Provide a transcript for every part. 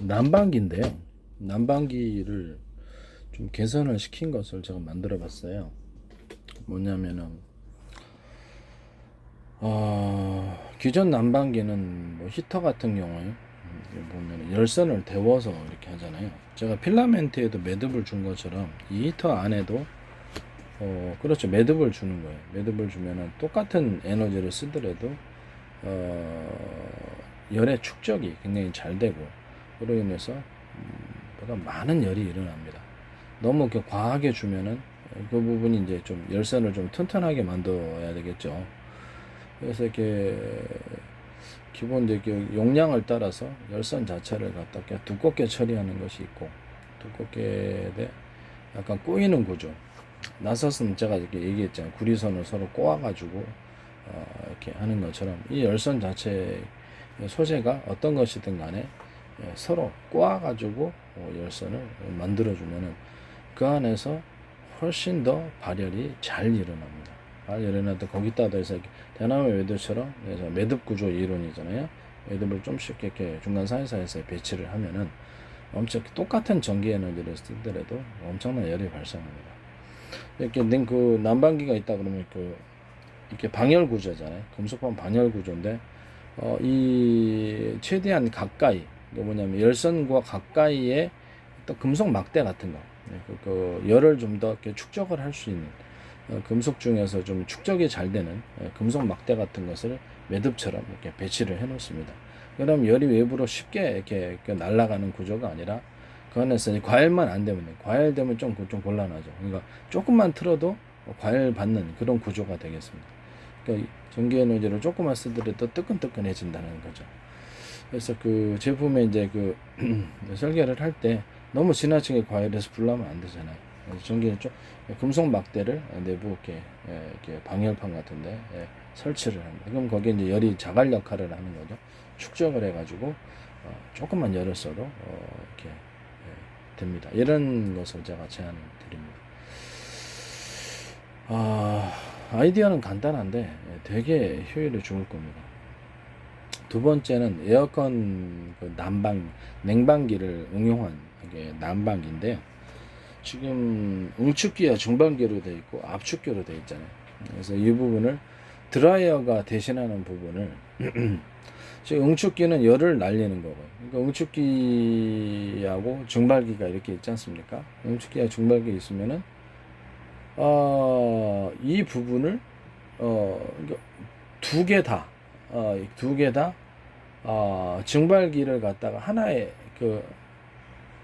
난방기인데요. 난방기를 좀 개선을 시킨 것을 제가 만들어 봤어요. 뭐냐면은 기존 난방기는 뭐 히터 같은 경우에 보면 열선을 데워서 이렇게 하잖아요. 제가 필라멘트에도 매듭을 준 것처럼 이 히터 안에도 그렇죠, 매듭을 주는 거예요. 매듭을 주면은 똑같은 에너지를 쓰더라도 열의 축적이 굉장히 잘 되고, 그로 인해서 보다 많은 열이 일어납니다. 너무 과하게 주면은 그 부분이 이제 좀 열선을 좀 튼튼하게 만들어야 되겠죠. 그래서 이렇게 기본 이제 용량을 따라서 열선 자체를 갖다 두껍게 처리하는 것이 있고, 두껍게 돼 약간 꼬이는 구조. 나섯은 제가 이렇게 얘기했잖아요. 구리선을 서로 꼬아가지고 이렇게 하는 것처럼 이 열선 자체 소재가 어떤 것이든 간에 서로 꼬아가지고 열선을 만들어주면은 그 안에서 훨씬 더 발열이 잘 일어납니다. 잘 일어나도 거기다도 해서 대나무 매듭처럼 매듭 구조 이론이잖아요. 매듭을 좀씩 이렇게 중간 사이사이에 배치를 하면은 엄청 똑같은 전기 에너지를 쓰더라도 엄청난 열이 발생합니다. 이렇게 그 난방기가 있다 그러면 이렇게 방열 구조잖아요. 금속판 방열 구조인데 이 최대한 가까이, 이게 뭐냐면 열선과 가까이에 또 금속 막대 같은 거, 열을 좀 더 축적을 할 수 있는 금속 중에서 좀 축적이 잘 되는 금속 막대 같은 것을 매듭처럼 이렇게 배치를 해 놓습니다. 그럼 열이 외부로 쉽게 이렇게 날아가는 구조가 아니라 그 안에서 과열만 안 되면 돼요. 과열되면 좀 곤란하죠. 그러니까 조금만 틀어도 과열 받는 그런 구조가 되겠습니다. 그러니까 전기 에너지를 조금만 쓰더라도 뜨끈뜨끈해진다는 거죠. 그래서 그 제품에 이제 설계를 할 때 너무 지나치게 과열해서 불나면 안 되잖아요. 그래서 전기를 좀 금속 막대를 내부 이렇게 방열판 같은데 설치를 합니다. 그럼 거기에 이제 열이 자갈 역할을 하는 거죠. 축적을 해가지고 조금만 열을 써도 이렇게 됩니다. 이런 것을 제가 제안을 드립니다. 아이디어는 간단한데 되게 효율이 좋을 겁니다. 두 번째는 에어컨 냉방기를 응용한 난방기인데요. 지금 응축기가 중방기로 되어 있고 압축기로 되어 있잖아요. 그래서 이 부분을 드라이어가 대신하는 부분을 지금 응축기는 열을 날리는 거고요. 그러니까 응축기하고 증발기가 이렇게 있지 않습니까? 응축기와 증발기 있으면은 이 부분을 그러니까 두 개 다 증발기를 갖다가 하나의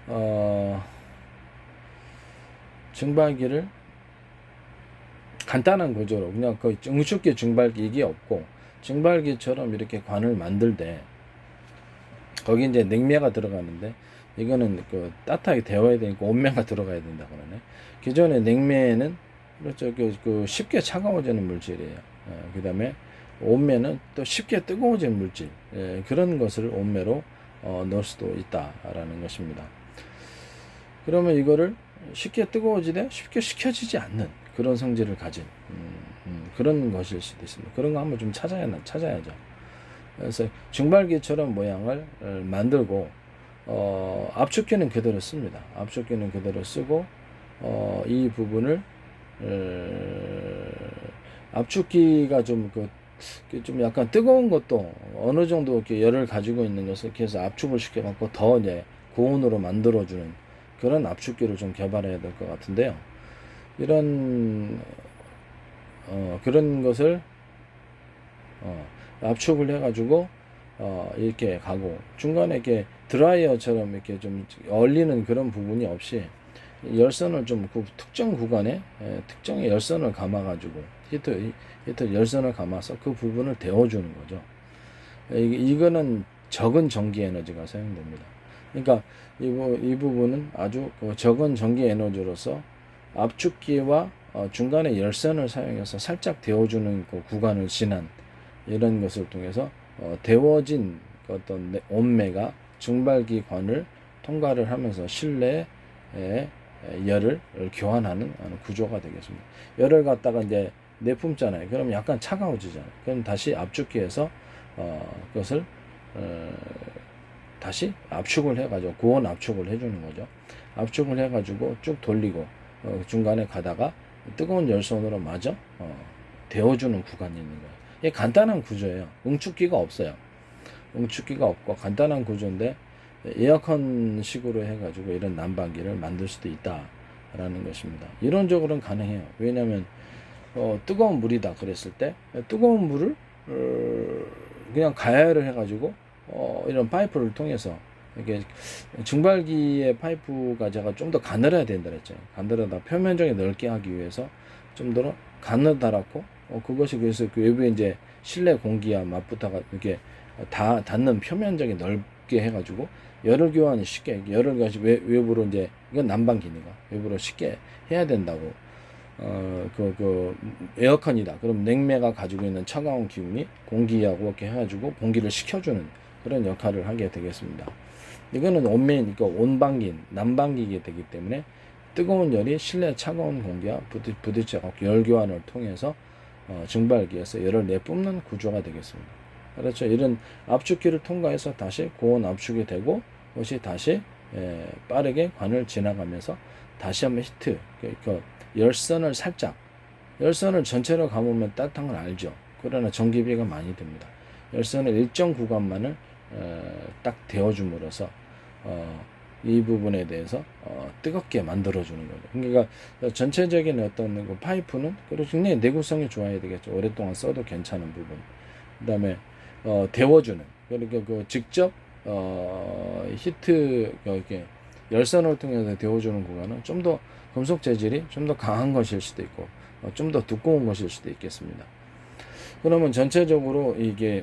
어, 증발기를 간단한 구조로 그냥 응축기 증발기 이게 없고, 증발기처럼 이렇게 관을 만들 때 거기 이제 냉매가 들어가는데 이거는 따뜻하게 데워야 되니까 온매가 들어가야 된다 그러네. 기존의 냉매는 그렇죠. 쉽게 차가워지는 물질이에요. 그 다음에 온매는 또 쉽게 뜨거워지는 물질. 그런 것을 온매로 넣을 수도 있다라는 것입니다. 그러면 이거를 쉽게 뜨거워지되 쉽게 식혀지지 않는 그런 성질을 가진 그런 것일 수도 있습니다. 그런 거 한번 좀 찾아야죠. 그래서 증발기처럼 모양을 만들고 압축기는 그대로 씁니다. 압축기는 그대로 쓰고 이 부분을 압축기가 좀 약간 뜨거운 것도 어느 정도 이렇게 열을 가지고 있는 것을 이렇게 해서 압축을 시켜갖고 더 이제 고온으로 만들어주는 그런 압축기를 좀 개발해야 될 것 같은데요. 이런 그런 것을 압축을 해가지고 이렇게 가고 중간에 이렇게 드라이어처럼 이렇게 좀 얼리는 그런 부분이 없이 열선을 좀 특정 구간에 특정의 열선을 감아가지고 히터 열선을 감아서 그 부분을 데워주는 거죠. 이거는 적은 전기 에너지가 사용됩니다. 그러니까 이 부분은 아주 적은 전기 에너지로서 압축기와 중간에 열선을 사용해서 살짝 데워주는 그 구간을 지난 이런 것을 통해서 데워진 어떤 온매가 증발기관을 통과를 하면서 실내에 열을 교환하는 구조가 되겠습니다. 열을 갖다가 이제 내뿜잖아요. 그럼 약간 차가워지잖아요. 그럼 다시 압축기에서 그것을 다시 압축을 해가지고 고온 압축을 해주는 거죠. 압축을 해가지고 쭉 돌리고 중간에 가다가 뜨거운 열선으로 마저 데워주는 구간이 있는 거예요. 이게 간단한 구조예요. 응축기가 없어요. 응축기가 없고 간단한 구조인데 에어컨식으로 해가지고 이런 난방기를 만들 수도 있다라는 것입니다. 이론적으로는 가능해요. 왜냐하면 뜨거운 물이다 그랬을 때 뜨거운 물을 그냥 가열을 해가지고 이런 파이프를 통해서 이게 증발기의 파이프가 제가 좀 더 가늘어야 된다 그랬죠. 가늘어다 표면적이 넓게 하기 위해서 좀 더 가느다랗고 그것이 그래서 그 외부에 이제 실내 공기와 맞붙어가 이렇게 다 닿는 표면적이 넓게 해가지고 열을 교환이 쉽게 열을 가지 외부로 이제 이건 난방기니까 외부로 쉽게 해야 된다고. 에어컨이다. 그럼 냉매가 가지고 있는 차가운 기운이 공기하고 이렇게 해가지고 공기를 식혀주는 그런 역할을 하게 되겠습니다. 이거는 온매니까 온방기, 난방기가 되기 때문에 뜨거운 열이 실내 차가운 공기와 부딪혀갖고 열 교환을 통해서 증발기에서 열을 내뿜는 구조가 되겠습니다. 그렇죠. 이런 압축기를 통과해서 다시 고온 압축이 되고 그것이 다시 빠르게 관을 지나가면서 다시 한번 히트, 열선을 살짝, 열선을 전체로 감으면 따뜻한 건 알죠. 그러나 전기비가 많이 듭니다. 열선을 일정 구간만을 딱 데워줌으로써 이 부분에 대해서 뜨겁게 만들어주는 거죠. 그러니까 전체적인 어떤 그 파이프는 그리고 굉장히 내구성이 좋아야 되겠죠. 오랫동안 써도 괜찮은 부분. 그 다음에 데워주는, 그러니까 그 직접 히트 이렇게 열선을 통해서 데워주는 구간은 좀 더 금속 재질이 좀 더 강한 것일 수도 있고 좀 더 두꺼운 것일 수도 있겠습니다. 그러면 전체적으로 이게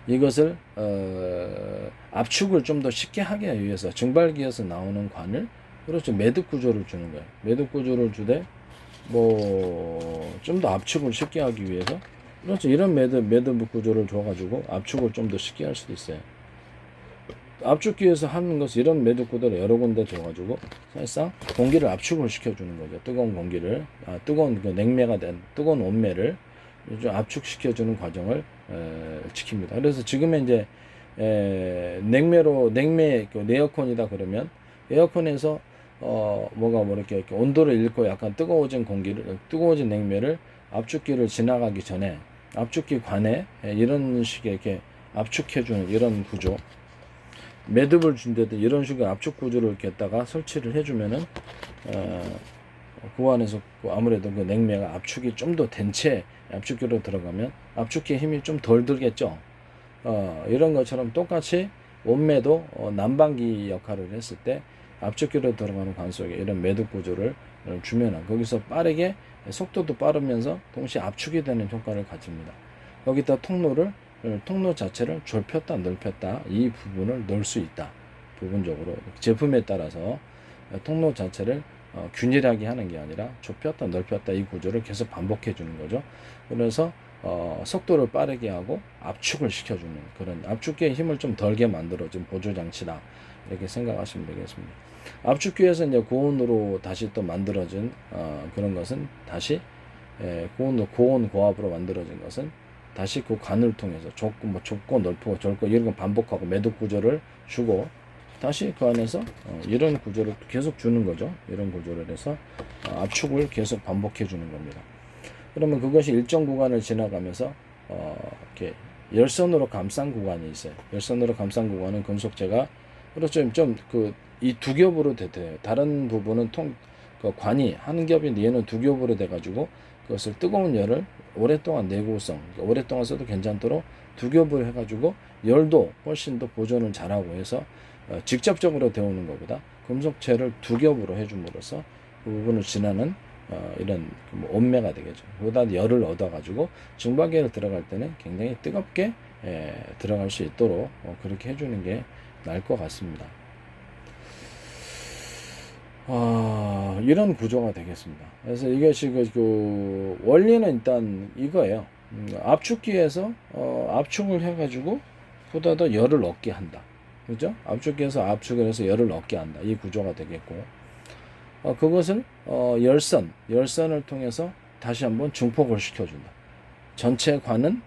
이것을 압축을 좀 더 쉽게 하기 위해서 증발기에서 나오는 관을 그렇죠 매듭 구조를 주는 거예요. 매듭 구조를 주되 뭐 좀 더 압축을 쉽게 하기 위해서 그렇죠 이런 매듭 구조를 줘가지고 압축을 좀 더 쉽게 할 수도 있어요. 압축기에서 하는 것은 이런 매듭 구조를 여러 군데 줘가지고 사실상 공기를 압축을 시켜주는 거죠. 뜨거운 공기를 뜨거운 그 냉매가 된 뜨거운 온매를 좀 압축시켜주는 과정을 지킵니다. 그래서 지금은 이제 냉매 에어컨이다 그러면 에어컨에서 뭐가 이렇게 온도를 잃고 약간 뜨거워진 냉매를 압축기를 지나가기 전에 압축기 관에 이런 식의 이렇게 압축해주는 이런 구조, 매듭을 준데도 이런 식의 압축 구조를 이렇게 했다가 설치를 해주면은 그 안에서 아무래도 그 냉매가 압축이 좀 더 된 채 압축기로 들어가면 압축기의 힘이 좀 덜 들겠죠. 이런 것처럼 똑같이 온매도 난방기 역할을 했을 때 압축기로 들어가는 관 속에 이런 매듭 구조를 주면은 거기서 빠르게 속도도 빠르면서 동시에 압축이 되는 효과를 가집니다. 여기다 통로 자체를 좁혔다 넓혔다 이 부분을 넣을 수 있다. 부분적으로 제품에 따라서 통로 자체를 균일하게 하는 게 아니라 좁혔다 넓혔다 이 구조를 계속 반복해 주는 거죠. 그래서 속도를 빠르게 하고 압축을 시켜주는 그런 압축기의 힘을 좀 덜게 만들어준 보조장치다 이렇게 생각하시면 되겠습니다. 압축기에서 이제 고온으로 다시 또 만들어진 그런 것은 다시 고온 고압으로 만들어진 것은 다시 그 관을 통해서 좁고 넓고 넓고 이런 거 반복하고 매듭 구조를 주고 다시 그 안에서 이런 구조를 계속 주는 거죠. 이런 구조를 해서 압축을 계속 반복해 주는 겁니다. 그러면 그것이 일정 구간을 지나가면서 이렇게 열선으로 감싼 구간이 있어요. 열선으로 감싼 구간은 금속재가 그렇죠. 좀 이 두 겹으로 돼요. 다른 부분은 그 관이 한 겹인데 얘는 두 겹으로 돼가지고 그것을 뜨거운 열을 오랫동안 내구성, 오랫동안 써도 괜찮도록 두 겹을 해가지고 열도 훨씬 더 보존을 잘하고 해서 직접적으로 데우는 것보다 금속재를 두 겹으로 해줌으로써 그 부분을 지나는 이런 온매가 되겠죠. 보다 열을 얻어가지고 증발기에 들어갈 때는 굉장히 뜨겁게 들어갈 수 있도록 그렇게 해주는 게 나을 것 같습니다. 이런 구조가 되겠습니다. 그래서 이것이 그 원리는 일단 이거예요. 압축기에서 압축을 해가지고 보다 더 열을 얻게 한다. 그죠? 압축기에서 압축을 해서 열을 얻게 한다. 이 구조가 되겠고, 그것을 열선을 통해서 다시 한번 증폭을 시켜준다. 전체 관은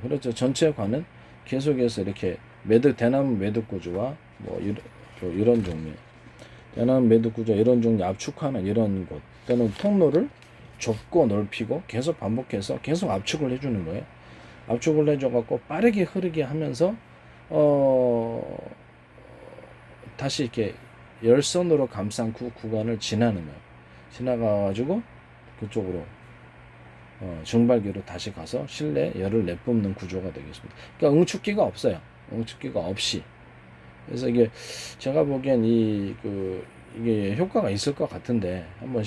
그렇죠. 전체 관은 계속해서 이렇게 대나무 매듭 구조와 뭐 이런 종류, 대나무 매듭 구조 이런 종류 압축하는 이런 곳 또는 통로를 좁고 넓히고 계속 반복해서 계속 압축을 해주는 거예요. 압축을 해줘갖고 빠르게 흐르게 하면서 다시 이렇게 열선으로 감싼 구간을 지나는 거예요. 지나가가지고 그쪽으로 증발기로 다시 가서 실내 열을 내뿜는 구조가 되겠습니다. 그러니까 응축기가 없어요. 응축기가 없이. 그래서 이게 제가 보기엔 이게 효과가 있을 것 같은데 한번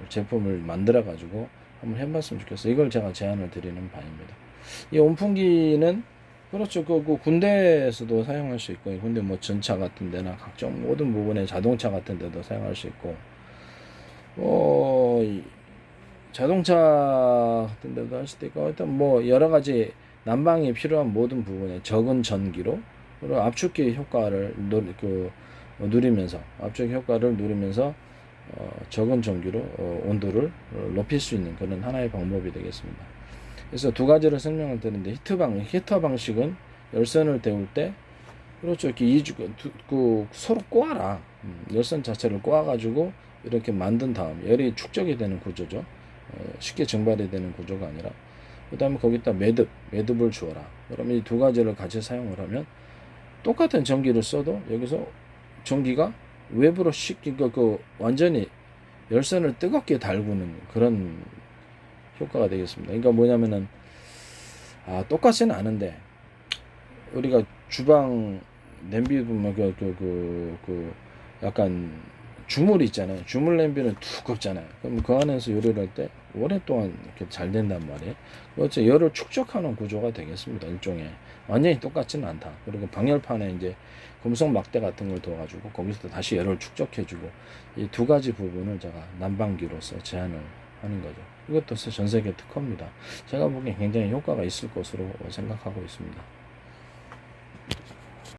제품을 만들어 가지고 한번 해봤으면 좋겠어요. 이걸 제가 제안을 드리는 바입니다. 이 온풍기는 그렇죠. 그 군대에서도 사용할 수 있고, 군대 뭐 전차 같은 데나 각종 모든 부분에 자동차 같은 데도 사용할 수 있고, 이 자동차 같은 데도 할 수도 있고, 일단 뭐 여러 가지 난방이 필요한 모든 부분에 적은 전기로 그리고 압축기 효과를 누리면서 압축 효과를 누리면서 적은 전기로 온도를 높일 수 있는 그런 하나의 방법이 되겠습니다. 그래서 두 가지를 설명을 드리는데 히터 방식은 열선을 데울 때 그렇죠. 이렇게 서로 꼬아라. 열선 자체를 꼬아가지고 이렇게 만든 다음 열이 축적이 되는 구조죠. 쉽게 증발이 되는 구조가 아니라 그 다음에 거기다 매듭을 주어라. 그러면 이 두 가지를 같이 사용을 하면 똑같은 전기를 써도 여기서 전기가 외부로 완전히 열선을 뜨겁게 달구는 그런 효과가 되겠습니다. 그러니까 뭐냐면은 똑같지는 않은데 우리가 주방 냄비 보면 약간 주물 있잖아요. 주물 냄비는 두껍잖아요. 그럼 그 안에서 요리를 할 때 오랫동안 이렇게 잘 된단 말이에요. 그렇죠. 열을 축적하는 구조가 되겠습니다. 일종의 완전히 똑같지는 않다. 그리고 방열판에 이제 금속 막대 같은 걸 둬가지고 거기서 다시 열을 축적해주고 이 두 가지 부분을 제가 난방기로서 제안을 하는 거죠. 이것도 전 세계 특허입니다. 제가 보기엔 굉장히 효과가 있을 것으로 생각하고 있습니다.